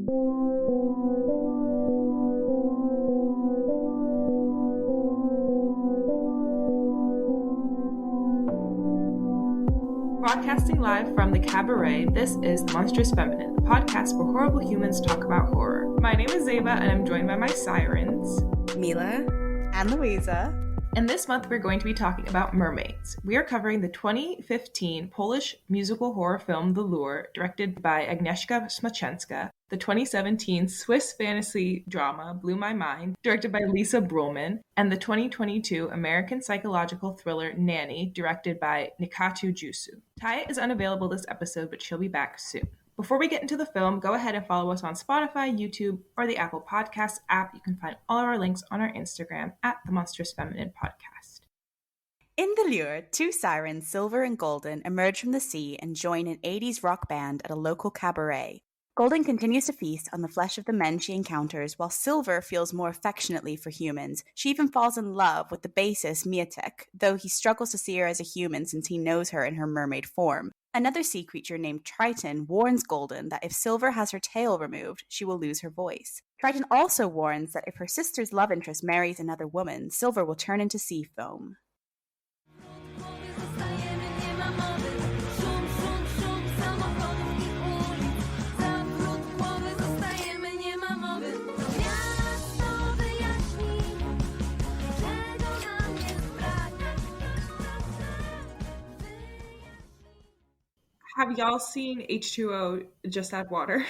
Broadcasting live from the Cabaret, this is The Monstrous Feminine, the podcast where horrible humans talk about horror. My name is Zeba, and I'm joined by my sirens, Mila and Louisa. And this month we're going to be talking about Mermaids. We are covering the 2015 Polish musical horror film The Lure, directed by Agnieszka Smoczynska, the 2017 Swiss fantasy drama Blew My Mind, directed by Lisa Brulman, and the 2022 American psychological thriller Nanny, directed by Nikatu Jusu. Taya is unavailable this episode, but she'll be back soon. Before we get into the film, go ahead and follow us on Spotify, YouTube, or the Apple Podcasts app. You can find all of our links on our Instagram at The Monstrous Feminine Podcast. In The Lure, two sirens, Silver and Golden, emerge from the sea and join an 80s rock band at a local cabaret. Golden continues to feast on the flesh of the men she encounters, while Silver feels more affectionately for humans. She even falls in love with the bassist Mietek, though he struggles to see her as a human since he knows her in her mermaid form. Another sea creature named Triton warns Golden that if Silver has her tail removed, she will lose her voice. Triton also warns that if her sister's love interest marries another woman, Silver will turn into sea foam. Have y'all seen H2O Just Add Water?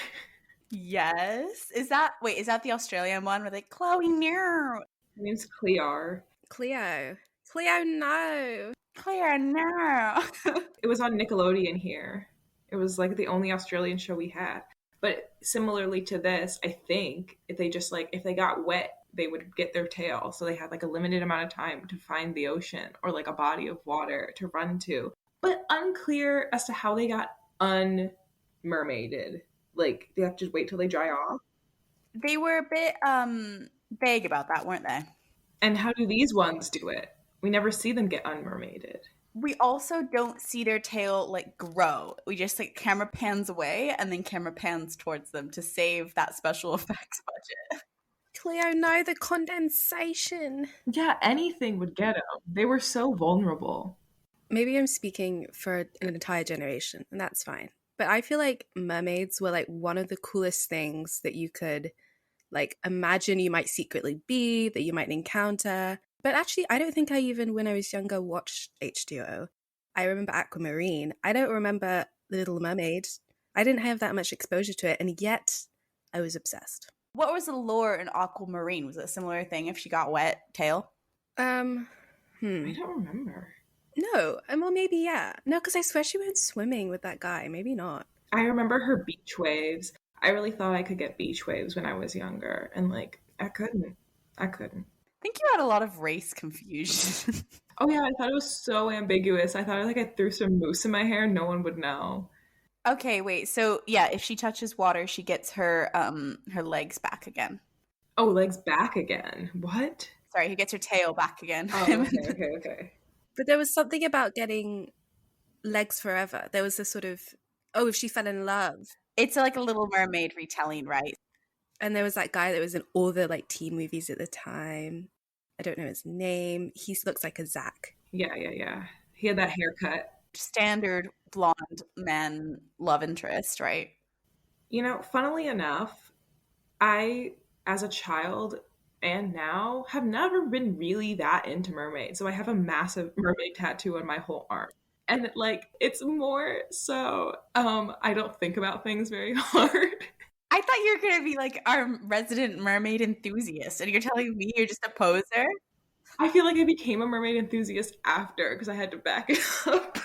Yes. Is that the Australian one where they Chloe no? Her name's Cleo. Cleo no. It was on Nickelodeon here. It was like the only Australian show we had. But similarly to this, I think if they got wet, they would get their tail. So they had like a limited amount of time to find the ocean or like a body of water to run to. But unclear as to how they got unmermaided. Like, they have to wait till they dry off? They were a bit vague about that, weren't they? And how do these ones do it? We never see them get unmermaided. We also don't see their tail, like, grow. We just, like, camera pans away and then camera pans towards them to save that special effects budget. Cleo, no, the condensation. Yeah, anything would get them. They were so vulnerable. Maybe I'm speaking for an entire generation, and that's fine. But I feel like mermaids were like one of the coolest things that you could like imagine you might secretly be, that you might encounter. But actually, I don't think I even, when I was younger, watched H2O. I remember Aquamarine. I don't remember The Little Mermaid. I didn't have that much exposure to it, and yet I was obsessed. What was the lore in Aquamarine? Was it a similar thing if she got wet tail? I don't remember. No, well, maybe, yeah. No, because I swear she went swimming with that guy. Maybe not. I remember her beach waves. I really thought I could get beach waves when I was younger. And, like, I couldn't. I think you had a lot of race confusion. Oh, yeah. I thought it was so ambiguous. I thought, like, I threw some mousse in my hair. No one would know. Okay, wait. So, yeah, if she touches water, she gets her legs back again. Oh, legs back again? What? Sorry, he gets her tail back again. Oh, okay. But there was something about getting legs forever. There was this sort of, if she fell in love. It's like a Little Mermaid retelling, right? And there was that guy that was in all the like teen movies at the time. I don't know his name. He looks like a Zach. Yeah. He had that haircut. Standard blonde man love interest, right? You know, funnily enough, I, as a child and now, have never been really that into mermaids. So I have a massive mermaid tattoo on my whole arm. And like, it's more so, I don't think about things very hard. I thought you were going to be like our resident mermaid enthusiast. And you're telling me you're just a poser? I feel like I became a mermaid enthusiast after because I had to back it up.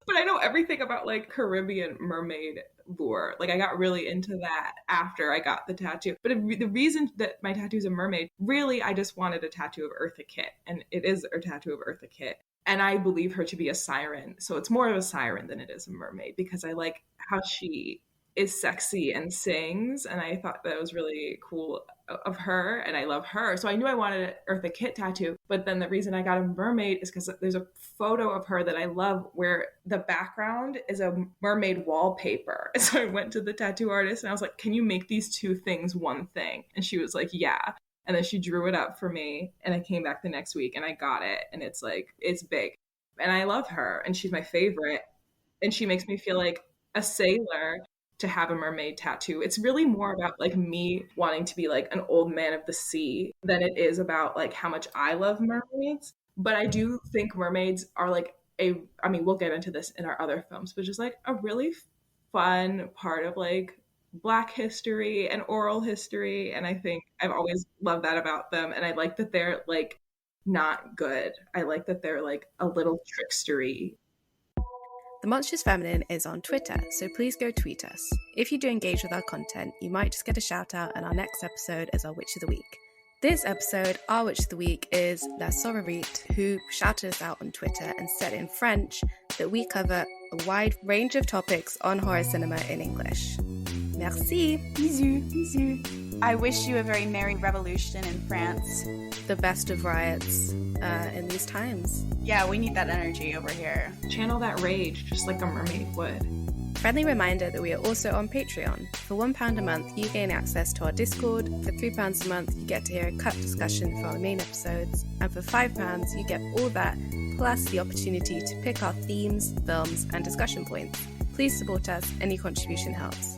But I know everything about like Caribbean mermaid lore. Like I got really into that after I got the tattoo. But the reason that my tattoo is a mermaid, really, I just wanted a tattoo of Eartha Kitt. And it is a tattoo of Eartha Kitt. And I believe her to be a siren. So it's more of a siren than it is a mermaid because I like how she is sexy and sings, and I thought that was really cool of her, and I love her. So I knew I wanted an Eartha Kitt tattoo, but then the reason I got a mermaid is because there's a photo of her that I love where the background is a mermaid wallpaper. And so I went to the tattoo artist and I was like, can you make these two things one thing? And she was like, yeah. And then she drew it up for me, and I came back the next week and I got it, and it's like, it's big. And I love her, and she's my favorite, and she makes me feel like a sailor to have a mermaid tattoo. It's really more about like me wanting to be like an old man of the sea than it is about like how much I love mermaids. But I do think mermaids are like I mean, we'll get into this in our other films, but just like a really fun part of like Black history and oral history. And I think I've always loved that about them. And I like that they're like not good. I like that they're like a little trickstery. The Monstrous Feminine is on Twitter, so please go tweet us. If you do engage with our content, you might just get a shout out in our next episode as our Witch of the Week. This episode, our Witch of the Week is La Sororite, who shouted us out on Twitter and said in French that we cover a wide range of topics on horror cinema in English. Merci. Bisous, bisous. I wish you a very merry revolution in France. The best of riots in these times. Yeah, we need that energy over here. Channel that rage just like a mermaid would. Friendly reminder that we are also on Patreon. For £1 a month, you gain access to our Discord. For £3 a month, you get to hear a cut discussion for our main episodes. And for £5, you get all that, plus the opportunity to pick our themes, films, and discussion points. Please support us. Any contribution helps.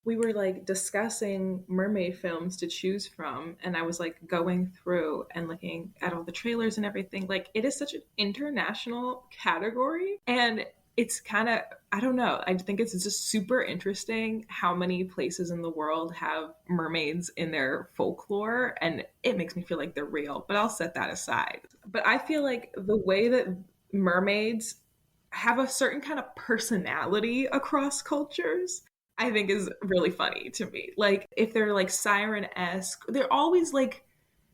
We were like discussing mermaid films to choose from, and I was like going through and looking at all the trailers and everything. Like, it is such an international category, and it's kind of, I don't know, I think it's just super interesting how many places in the world have mermaids in their folklore, and it makes me feel like they're real, but I'll set that aside. But I feel like the way that mermaids have a certain kind of personality across cultures, I think is really funny to me. Like, if they're like siren-esque, they're always like,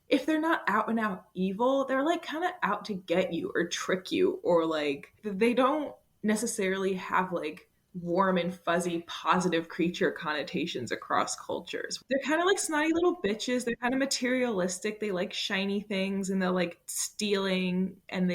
if they're not out and out evil, they're like kind of out to get you or trick you, or like they don't necessarily have like warm and fuzzy positive creature connotations across cultures. They're kind of like snotty little bitches. They're kind of materialistic. They like shiny things, and they're like stealing, and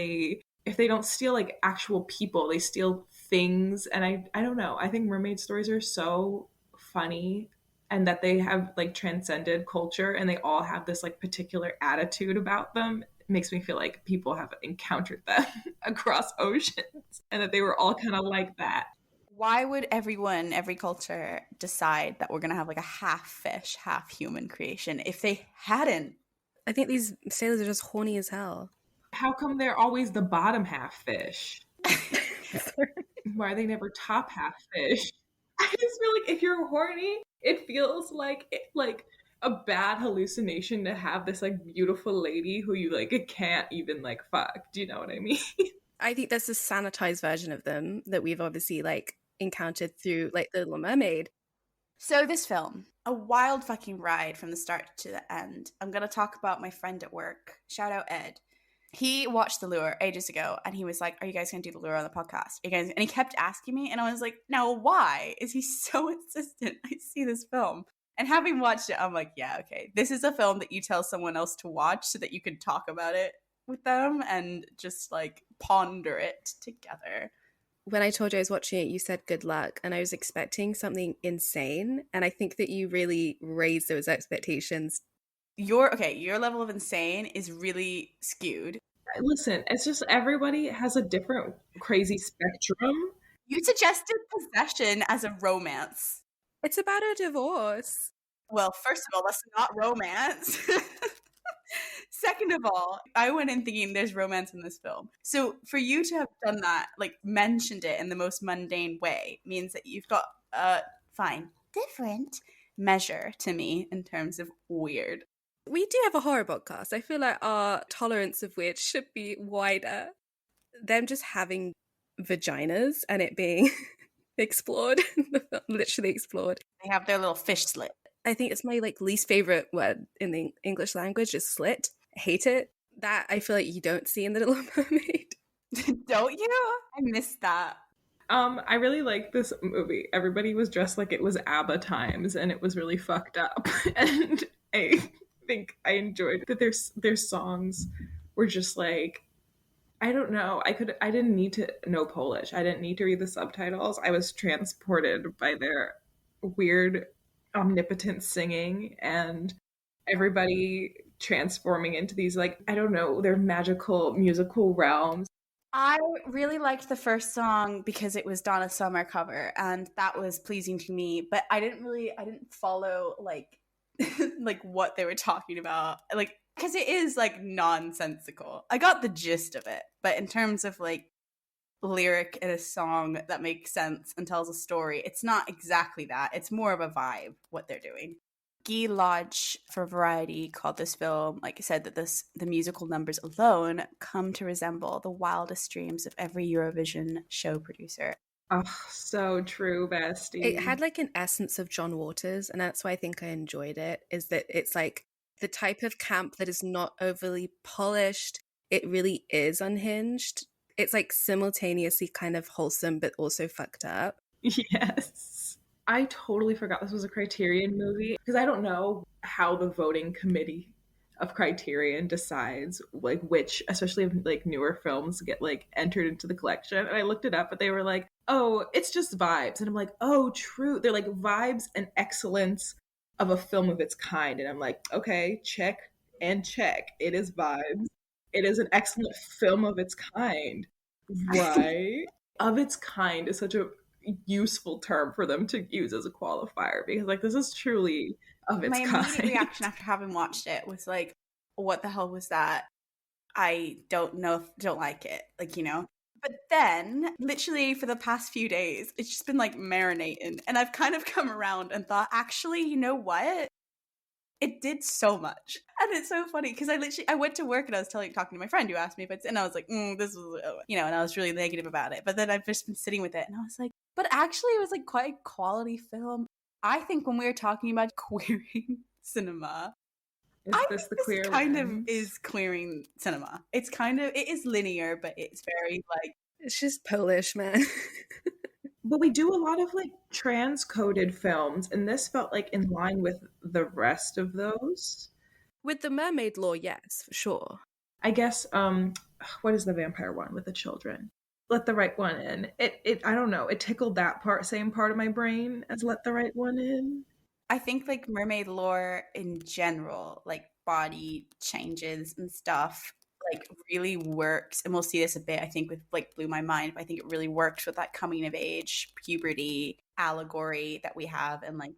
if they don't steal like actual people, they steal things. And I don't know, I think mermaid stories are so funny, and that they have like transcended culture, and they all have this like particular attitude about them. It makes me feel like people have encountered them across oceans, and that they were all kind of like that. Why would every culture decide that we're gonna have like a half fish, half human creation if they hadn't? I think these sailors are just horny as hell. How come they're always the bottom half fish? Why are they never top half fish? I just feel like if you're horny, it feels like a bad hallucination to have this like beautiful lady who you like can't even like fuck. Do you know what I mean? I think that's a sanitized version of them that we've obviously like encountered through like The Little Mermaid. So this film, a wild fucking ride from the start to the end. I'm gonna talk about my friend at work. Shout out Ed. He watched The Lure ages ago, and he was like, are you guys going to do The Lure on the podcast? And he kept asking me, and I was like, no, why? Is he so insistent I see this film? And having watched it, I'm like, yeah, okay. This is a film that you tell someone else to watch so that you can talk about it with them and just like ponder it together. When I told you I was watching it, you said good luck, and I was expecting something insane, and I think that you really raised those expectations. Your level of insane is really skewed. Listen, it's just everybody has a different crazy spectrum. You suggested Possession as a romance. It's about a divorce. Well, first of all, that's not romance. Second of all, I went in thinking there's romance in this film. So for you to have done that, like mentioned it in the most mundane way, means that you've got a different measure to me in terms of weird. We do have a horror podcast. I feel like our tolerance of which should be wider. Them just having vaginas and it being explored, literally explored. They have their little fish slit. I think it's my like least favorite word in the English language is slit. I hate it. That I feel like you don't see in The Little Mermaid. Don't you? I missed that. I really like this movie. Everybody was dressed like it was ABBA times, and it was really fucked up. And I think I enjoyed that their songs were just like, I don't know. I didn't need to know Polish. I didn't need to read the subtitles. I was transported by their weird omnipotent singing and everybody transforming into these, like, I don't know, their magical musical realms. I really liked the first song because it was Donna Summer cover, and that was pleasing to me, but I didn't follow like like what they were talking about. Like, because it is like nonsensical. I got the gist of it, but in terms of like lyric in a song that makes sense and tells a story, it's not exactly that. It's more of a vibe what they're doing. Guy Lodge for Variety called this film, like I said, that the musical numbers alone come to resemble the wildest dreams of every Eurovision show producer. Oh, so true, bestie. It had like an essence of John Waters, and that's why I think I enjoyed it, is that it's like the type of camp that is not overly polished. It really is unhinged. It's like simultaneously kind of wholesome, but also fucked up. Yes. I totally forgot this was a Criterion movie because I don't know how the voting committee of Criterion decides like which, especially if like newer films get like entered into the collection. And I looked it up, but they were like, "Oh, it's just vibes." And I'm like, "Oh, true." They're like vibes and excellence of a film of its kind. And I'm like, "Okay, check and check. It is vibes. It is an excellent film of its kind." Right? Of its kind is such a useful term for them to use as a qualifier because like this is truly of its My kind. immediate reaction after having watched it was like, what the hell was that? I don't know, don't like it, like, you know. But then, literally for the past few days, it's just been like marinating, and I've kind of come around and thought, actually, you know what? It did so much, and it's so funny because I went to work and I was talking to my friend who asked me if it's, and I was like, this was, you know, and I was really negative about it. But then I've just been sitting with it, and I was like, but actually, it was like quite a quality film. I think when we were talking about queering cinema, I think this kind of is queering cinema. It's kind of, it is linear, but it's very like, it's just Polish, man. But we do a lot of like trans-coded films, and this felt like in line with the rest of those. With the mermaid law, yes, for sure. I guess what is the vampire one with the children? Let the Right One In. It I don't know. It tickled that same part of my brain as Let the Right One In. I think like mermaid lore in general, like body changes and stuff, like really works. And we'll see this a bit, I think, with like Blew My Mind, but I think it really works with that coming of age, puberty allegory that we have, and like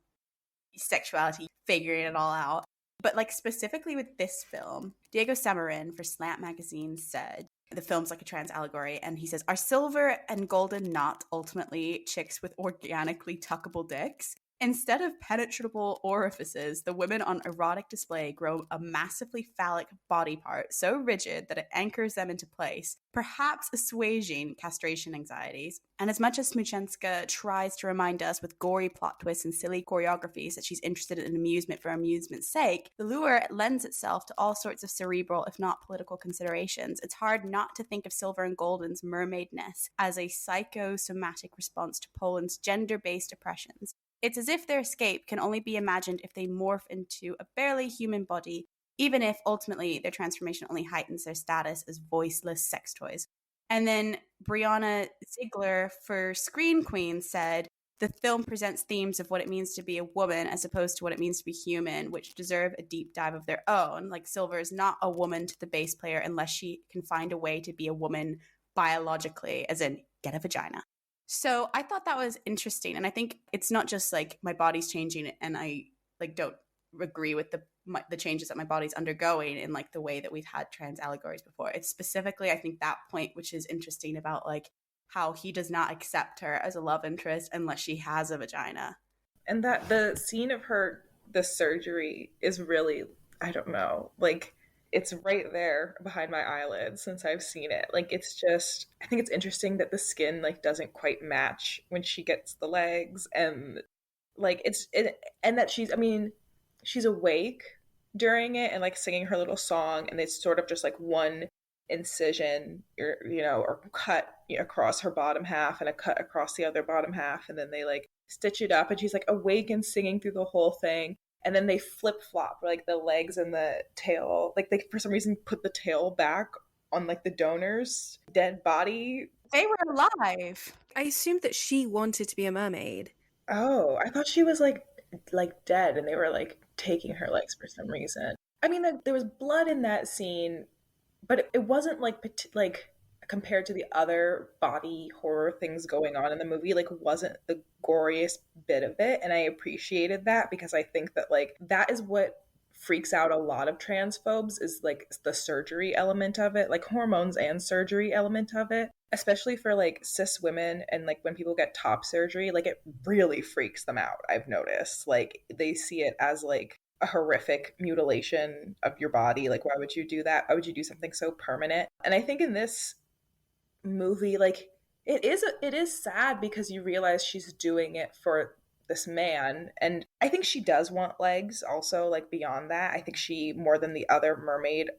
sexuality, figuring it all out. But like specifically with this film, Diego Samarin for Slant Magazine said the film's like a trans allegory, and he says, "Are silver and golden not ultimately chicks with organically tuckable dicks? Instead of penetrable orifices, the women on erotic display grow a massively phallic body part so rigid that it anchors them into place, perhaps assuaging castration anxieties." And as much as Smoczynska tries to remind us with gory plot twists and silly choreographies that she's interested in amusement for amusement's sake, the lure lends itself to all sorts of cerebral, if not political, considerations. It's hard not to think of Silver and Golden's mermaidness as a psychosomatic response to Poland's gender-based oppressions. It's as if their escape can only be imagined if they morph into a barely human body, even if ultimately their transformation only heightens their status as voiceless sex toys. And then Brianna Ziegler for Screen Queen said, "The film presents themes of what it means to be a woman as opposed to what it means to be human, which deserve a deep dive of their own. Like, Silver is not a woman to the bass player unless she can find a way to be a woman biologically, as in get a vagina." So I thought that was interesting. And I think it's not just like my body's changing and I like don't agree with the changes that my body's undergoing in like the way that we've had trans allegories before. It's specifically, I think, that point which is interesting about like how he does not accept her as a love interest unless she has a vagina. And that the scene of the surgery is really, I don't know, like it's right there behind my eyelids since I've seen it. Like it's just, I think it's interesting that the skin like doesn't quite match when she gets the legs, and like and that she's awake during it and like singing her little song, and it's sort of just like one incision or cut across her bottom half and a cut across the other bottom half, and then they like stitch it up, and she's like awake and singing through the whole thing. And then they flip flop like the legs and the tail, like they for some reason put the tail back on like the donor's dead body. They were alive. I assumed that she wanted to be a mermaid. Oh, I thought she was like dead, and they were like taking her legs for some reason. I mean, there was blood in that scene, but it wasn't like compared to the other body horror things going on in the movie, like wasn't the goriest bit of it, and I appreciated that because I think that like that is what freaks out a lot of transphobes, is like the surgery element of it, like hormones and surgery element of it, especially for like cis women, and like when people get top surgery, like it really freaks them out. I've noticed like they see it as like a horrific mutilation of your body. Like, why would you do that? Why would you do something so permanent? And I think in this movie, like it is sad because you realize she's doing it for this man, and I think she does want legs also, like beyond that. I think she, more than the other mermaid,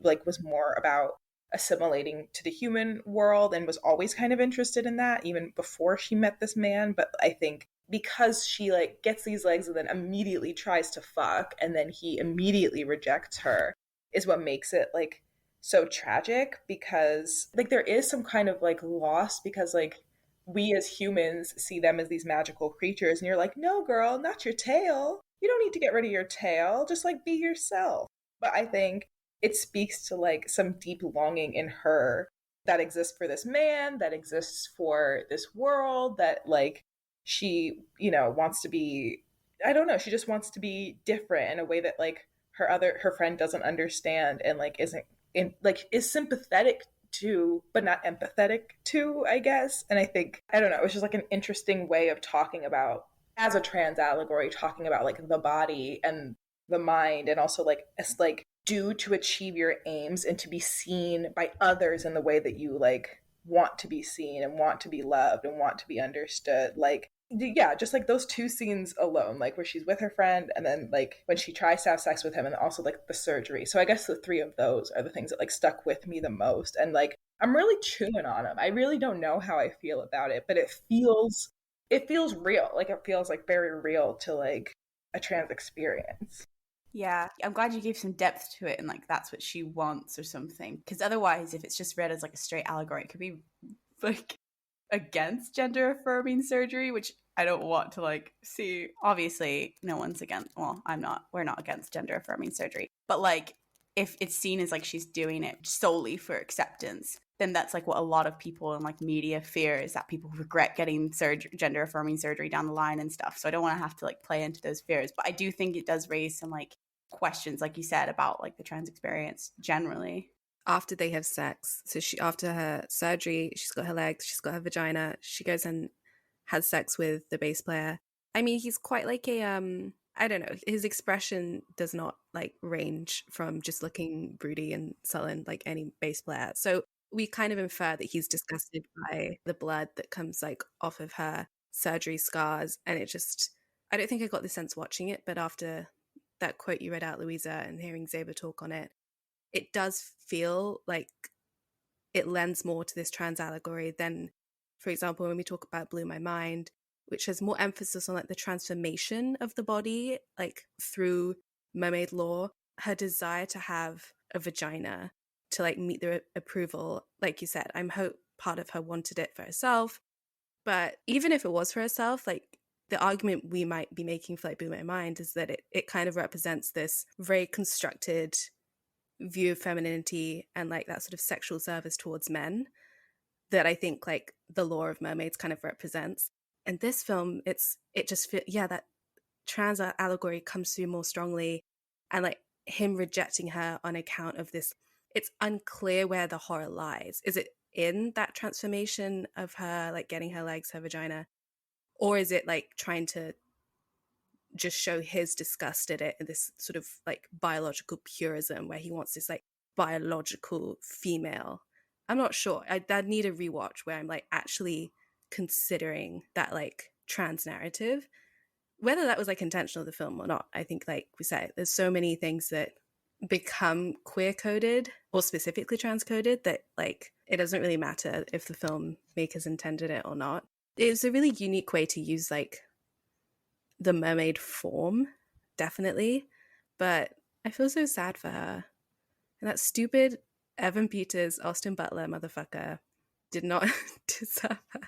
like was more about assimilating to the human world and was always kind of interested in that even before she met this man. But I think because she like gets these legs and then immediately tries to fuck and then he immediately rejects her is what makes it like so tragic, because like there is some kind of like loss, because like we as humans see them as these magical creatures, and you're like, no girl, not your tail, you don't need to get rid of your tail, just like be yourself. But I think it speaks to like some deep longing in her that exists for this man, that exists for this world, that like she wants to be, I don't know, she just wants to be different in a way that like her friend doesn't understand, and like isn't in like is sympathetic to but not empathetic to, I guess. And I think, I don't know, it's just like an interesting way of talking about, as a trans allegory, talking about like the body and the mind, and also like it's like do to achieve your aims and to be seen by others in the way that you like want to be seen and want to be loved and want to be understood. Like, yeah, just like those two scenes alone, like where she's with her friend and then like when she tries to have sex with him, and also like the surgery. So I guess the three of those are the things that like stuck with me the most. And like I'm really chewing on them. I really don't know how I feel about it, but it feels real. Like it feels like very real to like a trans experience. Yeah, I'm glad you gave some depth to it, and like that's what she wants or something. Because otherwise, if it's just read as like a straight allegory, it could be like against gender affirming surgery, which I don't want to like see. Obviously, no one's against, well, we're not against gender affirming surgery. But like if it's seen as like she's doing it solely for acceptance, then that's like what a lot of people in like media fear, is that people regret getting gender affirming surgery down the line and stuff. So I don't want to have to like play into those fears, but I do think it does raise some like questions, like you said, about like the trans experience generally. After they have sex, so after her surgery, she's got her legs, she's got her vagina, she goes and has sex with the bass player. I mean, he's quite like a I don't know, his expression does not like range from just looking broody and sullen like any bass player. So we kind of infer that he's disgusted by the blood that comes like off of her surgery scars. And it just, I don't think I got the sense watching it, but after that quote you read out, Louisa, and hearing Zeba talk on it, it does feel like it lends more to this trans allegory than, for example, when we talk about Blew My Mind, which has more emphasis on like the transformation of the body, like through mermaid lore, her desire to have a vagina to like meet the approval. Like you said, I'm hope part of her wanted it for herself, but even if it was for herself, like the argument we might be making for like Blew My Mind is that it kind of represents this very constructed view of femininity and like that sort of sexual service towards men that I think like the lore of Mermaids kind of represents. And this film, it just feels, yeah, that trans allegory comes through more strongly, and like him rejecting her on account of this, it's unclear where the horror lies. Is it in that transformation of her like getting her legs, her vagina, or is it like trying to just show his disgust at it in this sort of like biological purism where he wants this like biological female? I'm not sure. I'd need a rewatch where I'm like actually considering that like trans narrative, whether that was like intentional of the film or not. I think like we said, there's so many things that become queer coded or specifically trans coded that like it doesn't really matter if the filmmakers intended it or not. It's a really unique way to use like the mermaid form, definitely, but I feel so sad for her. And that stupid Evan Peters, Austin Butler motherfucker did not deserve her.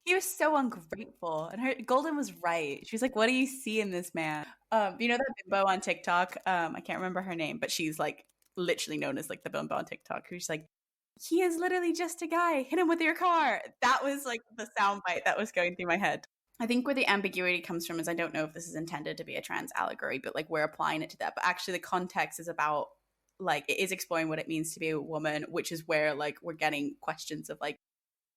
He was so ungrateful. And Golden was right. She was like, what do you see in this man? You know that bimbo on TikTok? I can't remember her name, but she's like literally known as like the bimbo on TikTok. Who's like, he is literally just a guy. Hit him with your car. That was like the soundbite that was going through my head. I think where the ambiguity comes from is I don't know if this is intended to be a trans allegory, but like we're applying it to that. But actually the context is about like it is exploring what it means to be a woman, which is where like we're getting questions of like,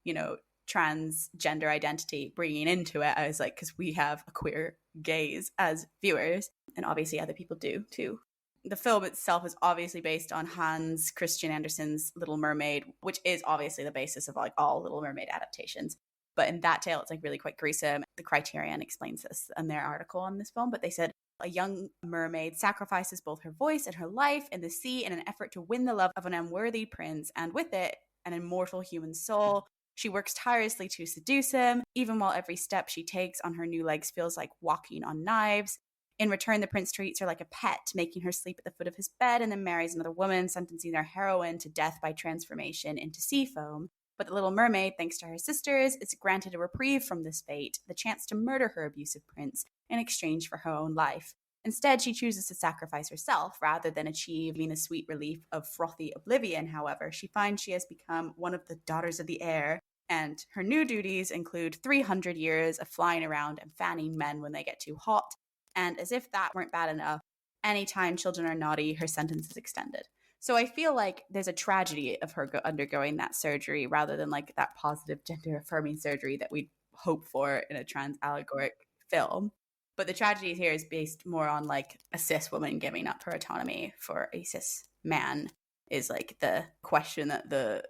you know, transgender identity bringing into it. I was like, because we have a queer gaze as viewers, and obviously other people do too. The film itself is obviously based on Hans Christian Andersen's Little Mermaid, which is obviously the basis of like all Little Mermaid adaptations. But in that tale, it's like really quite gruesome. The Criterion explains this in their article on this film, but they said a young mermaid sacrifices both her voice and her life in the sea in an effort to win the love of an unworthy prince, and with it, an immortal human soul. She works tirelessly to seduce him, even while every step she takes on her new legs feels like walking on knives. In return, the prince treats her like a pet, making her sleep at the foot of his bed, and then marries another woman, sentencing their heroine to death by transformation into sea foam. But the Little Mermaid, thanks to her sisters, is granted a reprieve from this fate, the chance to murder her abusive prince in exchange for her own life. Instead, she chooses to sacrifice herself rather than achieving the sweet relief of frothy oblivion. However, she finds she has become one of the daughters of the air, and her new duties include 300 years of flying around and fanning men when they get too hot. And as if that weren't bad enough, anytime children are naughty, her sentence is extended. So I feel like there's a tragedy of her undergoing that surgery rather than like that positive gender affirming surgery that we hope for in a trans allegoric film. But the tragedy here is based more on like a cis woman giving up her autonomy for a cis man is like the question that the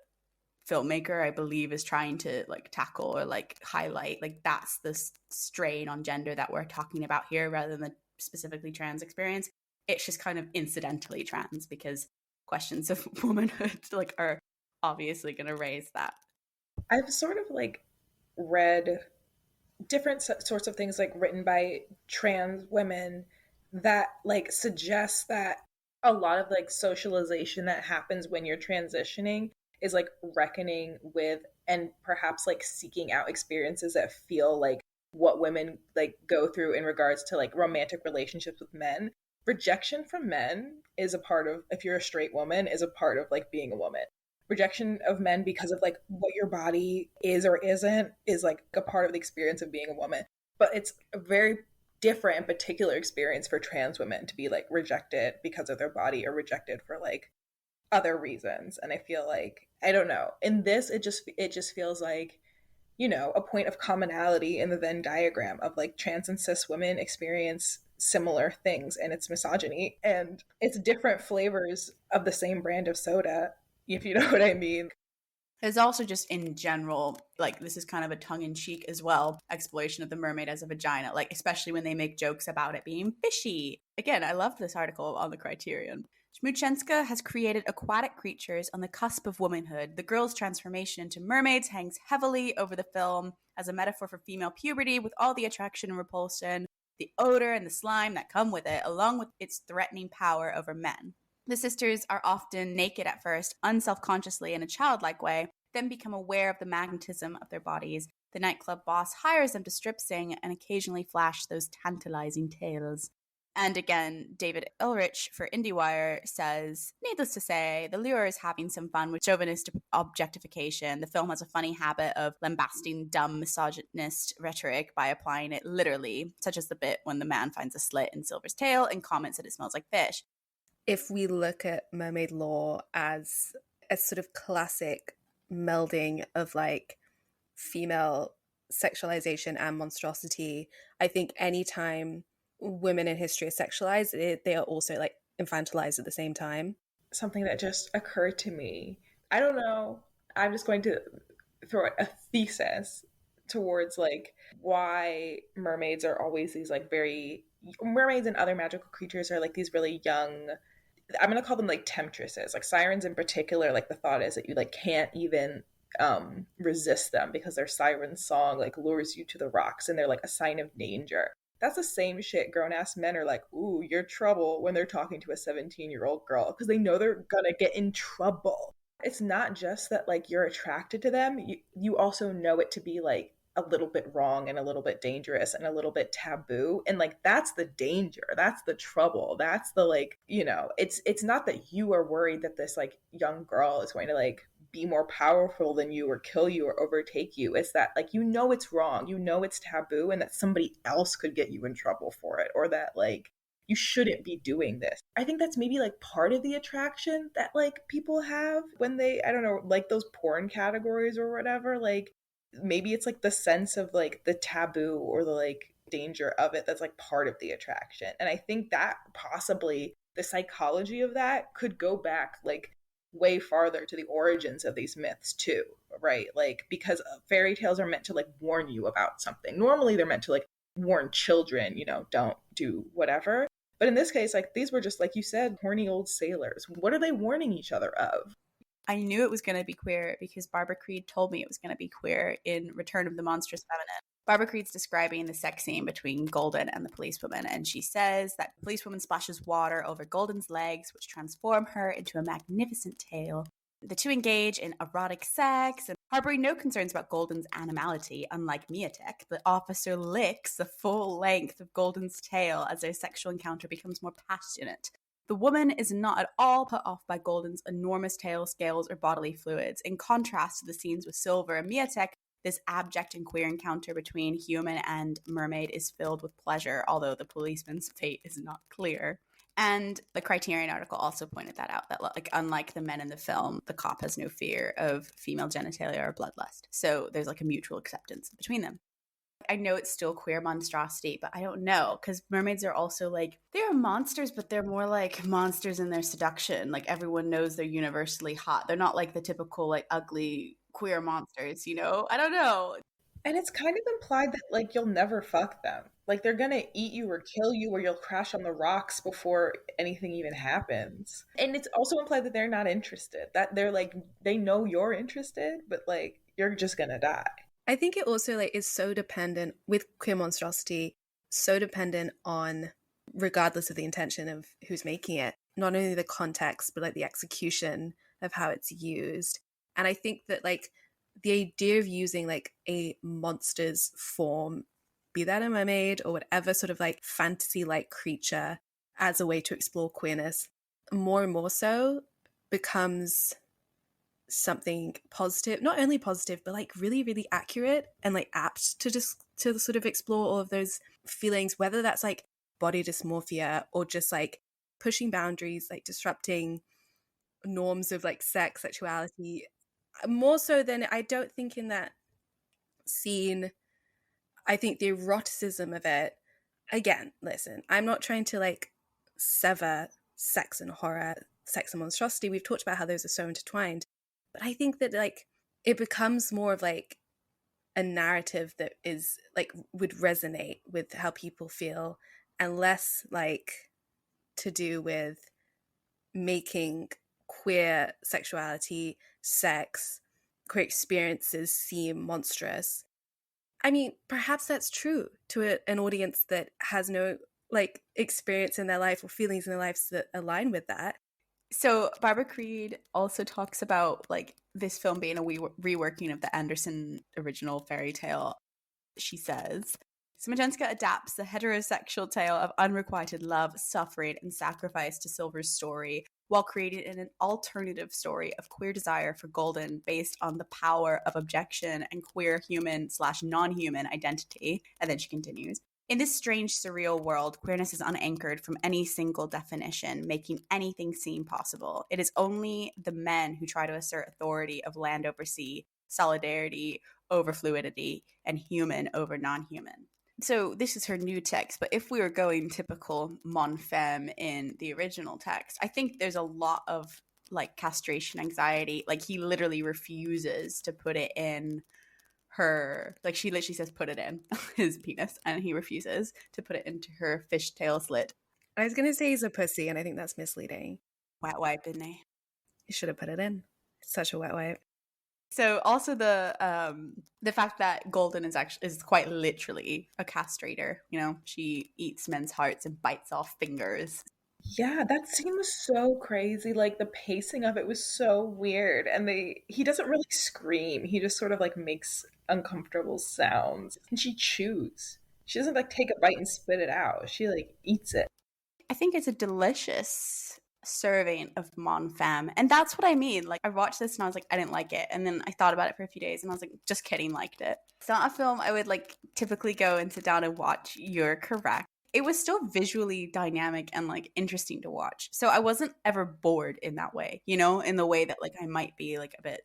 filmmaker, I believe, is trying to like tackle or like highlight. Like that's the strain on gender that we're talking about here rather than the specifically trans experience. It's just kind of incidentally trans because questions of womanhood like are obviously going to raise that. I've sort of like read different sorts of things like written by trans women that like suggest that a lot of like socialization that happens when you're transitioning is like reckoning with and perhaps like seeking out experiences that feel like what women like go through in regards to like romantic relationships with men. Rejection from men is a part of, if you're a straight woman, is a part of like being a woman. Rejection of men because of like what your body is or isn't is like a part of the experience of being a woman. But it's a very different and particular experience for trans women to be like rejected because of their body or rejected for like other reasons. And I feel like, I don't know, in this it just feels like, you know, a point of commonality in the Venn diagram of like trans and cis women experience similar things, and it's misogyny and it's different flavors of the same brand of soda, if you know what I mean. There's also just in general, like this is kind of a tongue-in-cheek as well, exploration of the mermaid as a vagina, like especially when they make jokes about it being fishy. Again, I love this article on the Criterion. Smoczynska has created aquatic creatures on the cusp of womanhood. The girls' transformation into mermaids hangs heavily over the film as a metaphor for female puberty, with all the attraction and repulsion, the odor and the slime that come with it, along with its threatening power over men. The sisters are often naked at first, unselfconsciously in a childlike way, then become aware of the magnetism of their bodies. The nightclub boss hires them to strip sing and occasionally flash those tantalizing tales. And again, David Ulrich for IndieWire says, needless to say, the lure is having some fun with chauvinist objectification. The film has a funny habit of lambasting dumb misogynist rhetoric by applying it literally, such as the bit when the man finds a slit in Silver's tail and comments that it smells like fish. If we look at mermaid lore as a sort of classic melding of like female sexualization and monstrosity, I think anytime women in history are sexualized, they are also like infantilized at the same time. Something that just occurred to me, I don't know, I'm just going to throw a thesis towards like why mermaids are always these like very, mermaids and other magical creatures are like these really young I'm going to call them like temptresses, like sirens in particular. Like the thought is that you like can't even resist them because their siren song like lures you to the rocks and they're like a sign of danger. That's the same shit grown ass men are like, ooh, you're trouble when they're talking to a 17-year-old girl because they know they're gonna get in trouble. It's not just that like you're attracted to them, you also know it to be like a little bit wrong and a little bit dangerous and a little bit taboo, and like that's the danger, that's the trouble, that's the like, it's not that you are worried that this like young girl is going to like be more powerful than you or kill you or overtake you. It's that like it's wrong, it's taboo, and that somebody else could get you in trouble for it, or that like you shouldn't be doing this. I think that's maybe like part of the attraction that like people have when they, I don't know, like those porn categories or whatever. Like maybe it's like the sense of like the taboo or the like danger of it that's like part of the attraction. And I think that possibly the psychology of that could go back like way farther to the origins of these myths too, right? Like because fairy tales are meant to like warn you about something. Normally they're meant to like warn children, don't do whatever. But in this case, like these were just, like you said, horny old sailors. What are they warning each other of? I knew it was going to be queer because Barbara Creed told me it was going to be queer in Return of the Monstrous Feminine. Barbara Creed's describing the sex scene between Golden and the policewoman, and she says that the policewoman splashes water over Golden's legs, which transform her into a magnificent tail. The two engage in erotic sex and harboring no concerns about Golden's animality. Unlike Miatek, the officer licks the full length of Golden's tail as their sexual encounter becomes more passionate. The woman is not at all put off by Golden's enormous tail, scales, or bodily fluids. In contrast to the scenes with Silver and Miatek, this abject and queer encounter between human and mermaid is filled with pleasure, although the policeman's fate is not clear. And the Criterion article also pointed that out, that like unlike the men in the film, the cop has no fear of female genitalia or bloodlust. So there's like a mutual acceptance between them. I know it's still queer monstrosity, but I don't know, because mermaids are also like, they're monsters, but they're more like monsters in their seduction. Like everyone knows they're universally hot. They're not like the typical like ugly queer monsters, I don't know. And it's kind of implied that like you'll never fuck them. Like they're gonna eat you or kill you or you'll crash on the rocks before anything even happens. And it's also implied that they're not interested. That they're like they know you're interested, but like you're just gonna die. I think it also like is so dependent with queer monstrosity, so dependent on, regardless of the intention of who's making it, not only the context, but like the execution of how it's used. And I think that like the idea of using like a monster's form, be that a mermaid or whatever sort of like fantasy-like creature, as a way to explore queerness, more and more so becomes something positive, not only positive, but like really, really accurate and like apt to just to sort of explore all of those feelings, whether that's like body dysmorphia or just like pushing boundaries, like disrupting norms of like sex, sexuality. More so than, I don't think in that scene, I think the eroticism of it, again, listen, I'm not trying to like sever sex and horror, sex and monstrosity. We've talked about how those are so intertwined. But I think that like it becomes more of like a narrative that is like would resonate with how people feel, and less like to do with making queer sexuality, sex, queer experiences seem monstrous. I mean, perhaps that's true to an audience that has no like experience in their life or feelings in their lives that align with that. So Barbara Creed also talks about like this film being a reworking of the Anderson original fairy tale. She says, Smoczynska adapts the heterosexual tale of unrequited love, suffering, and sacrifice to Silver's story, while creating an alternative story of queer desire for Golden based on the power of objection and queer human/non-human identity. And then she continues, in this strange, surreal world, queerness is unanchored from any single definition, making anything seem possible. It is only the men who try to assert authority of land over sea, solidarity over fluidity, and human over non-human. So this is her new text, but if we were going typical mon femme in the original text, I think there's a lot of like castration anxiety. Like he literally refuses to put it in her, like she literally says put it in his penis, and he refuses to put it into her fishtail slit. I was going to say he's a pussy, and I think that's misleading. Wet wipe, didn't they? You should have put it in. It's such a wet wipe. So also the fact that Golden is quite literally a castrator. You know, she eats men's hearts and bites off fingers. Yeah, that scene was so crazy. Like the pacing of it was so weird, and he doesn't really scream. He just sort of like makes uncomfortable sounds, and she chews. She doesn't like take a bite and spit it out. She like eats it. I think it's a delicious serving of mon femme, and that's what I mean. Like, I watched this and I was like, I didn't like it, and then I thought about it for a few days and I was like, just kidding, liked it. It's not a film I would like typically go and sit down and watch. You're correct. It was still visually dynamic and like interesting to watch, so I wasn't ever bored in that way, you know, in the way that like I might be like a bit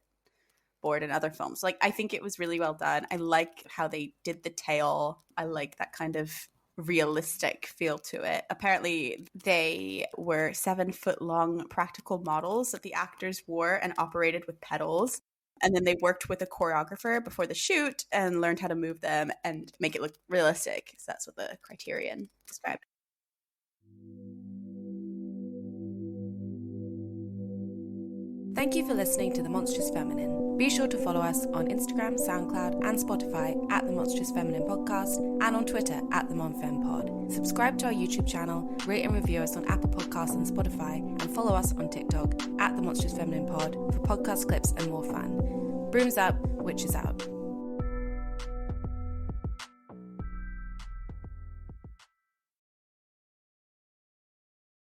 bored in other films. Like, I think it was really well done. I like how they did the tail. I like that kind of realistic feel to it. Apparently they were 7-foot long practical models that the actors wore and operated with pedals, and then they worked with a choreographer before the shoot and learned how to move them and make it look realistic. So that's what the Criterion described. Thank you for listening to The Monstrous Feminine. Be sure to follow us on Instagram, SoundCloud, and Spotify at The Monstrous Feminine Podcast, and on Twitter at The MonFemPod. Subscribe to our YouTube channel, rate and review us on Apple Podcasts and Spotify, and follow us on TikTok at The Monstrous Feminine Pod for podcast clips and more fun. Brooms up, witches out.